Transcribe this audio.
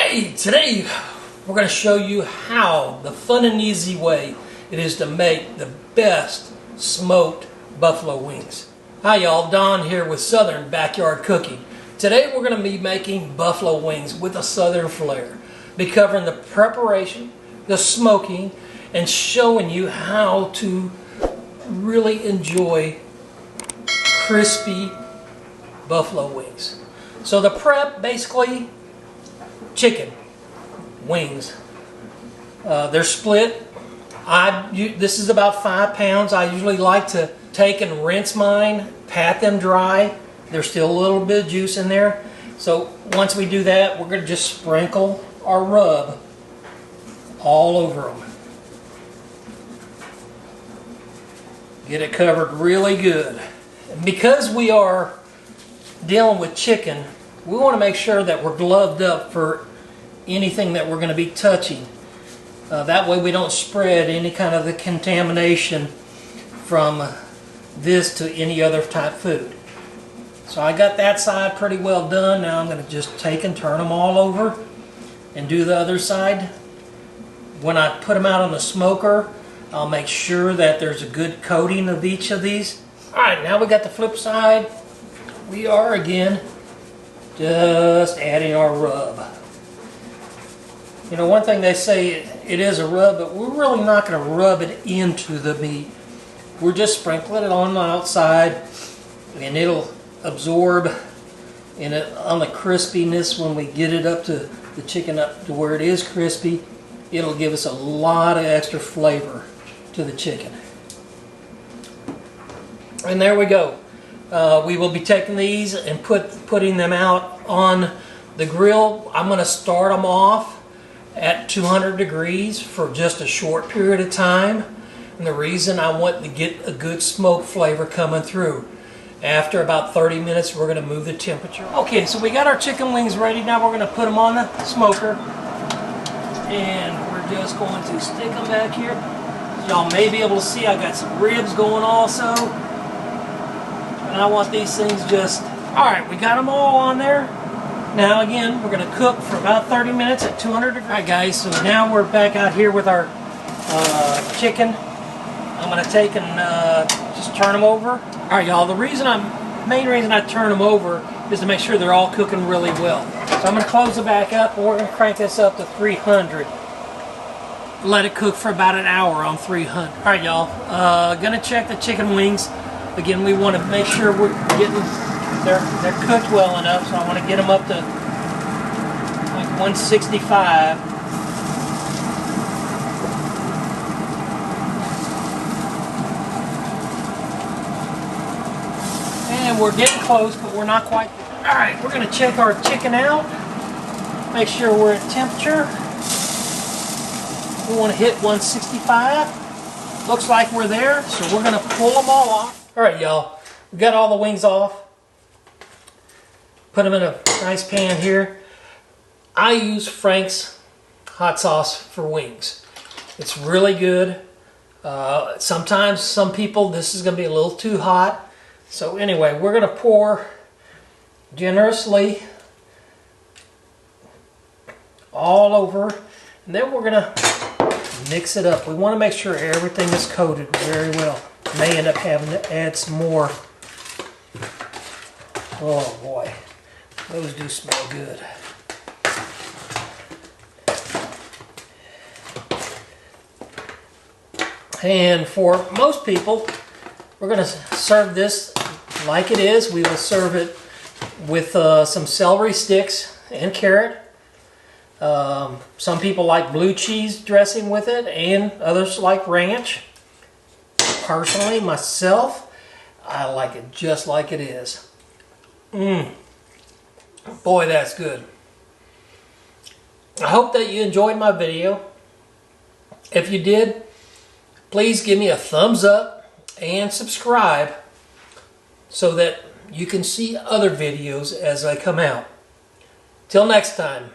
Hey, today we're going to show you how the fun and easy way it is to make the best smoked buffalo wings. Hi y'all, Don here with Southern Backyard Cooking. Today we're going to be making buffalo wings with a southern flair. Be covering the preparation, the smoking, and showing you how to really enjoy crispy buffalo wings. So the prep, basically, chicken wings. They're split. This is about 5 pounds. I usually like to take and rinse mine, pat them dry. There's still a little bit of juice in there. So once we do that, we're going to just sprinkle our rub all over them. Get it covered really good. And because we are dealing with chicken, we want to make sure that we're gloved up for anything that we're going to be touching. That way we don't spread any kind of the contamination from this to any other type food. So I got that side pretty well done. Now I'm going to just take and turn them all over and do the other side. When I put them out on the smoker, I'll make sure that there's a good coating of each of these. Alright, now we got the flip side. We are again just adding our rub. You know, one thing they say, it is a rub, but we're really not going to rub it into the meat. We're just sprinkling it on the outside, and it'll absorb on the crispiness when we get it up to the chicken up to where it is crispy. It'll give us a lot of extra flavor to the chicken. And there we go. We will be taking these and putting them out on the grill. I'm going to start them off at 200 degrees for just a short period of time. And the reason I want to get a good smoke flavor coming through. After about 30 minutes, we're going to move the temperature. Okay, so we got our chicken wings ready. Now we're going to put them on the smoker. And we're just going to stick them back here. Y'all may be able to see I got some ribs going also. And I want these things just... Alright, we got them all on there. Now again, we're going to cook for about 30 minutes at 200 degrees. Alright guys, so now we're back out here with our chicken. I'm going to take and just turn them over. Alright y'all, the main reason I turn them over is to make sure they're all cooking really well. So I'm going to close it back up and we're going to crank this up to 300. Let it cook for about an hour on 300. Alright y'all, going to check the chicken wings. Again, we want to make sure we're getting, they're cooked well enough, so I want to get them up to like 165. And we're getting close, but we're not quite. Alright, we're going to check our chicken out. Make sure we're at temperature. We want to hit 165. Looks like we're there, so we're going to pull them all off. Alright y'all, we got all the wings off. Put them in a nice pan here. I use Frank's hot sauce for wings. It's really good. Sometimes some people, this is going to be a little too hot. So anyway, we're going to pour generously all over. And then we're going to mix it up. We want to make sure everything is coated very well. May end up having to add some more. Oh boy, those do smell good. And for most people, we're going to serve this like it is. We will serve it with some celery sticks and carrot. Some people like blue cheese dressing with it, and others like ranch. Personally, myself, I like it just like it is. Boy, that's good. I hope that you enjoyed my video. If you did, please give me a thumbs up and subscribe so that you can see other videos as they come out. Till next time.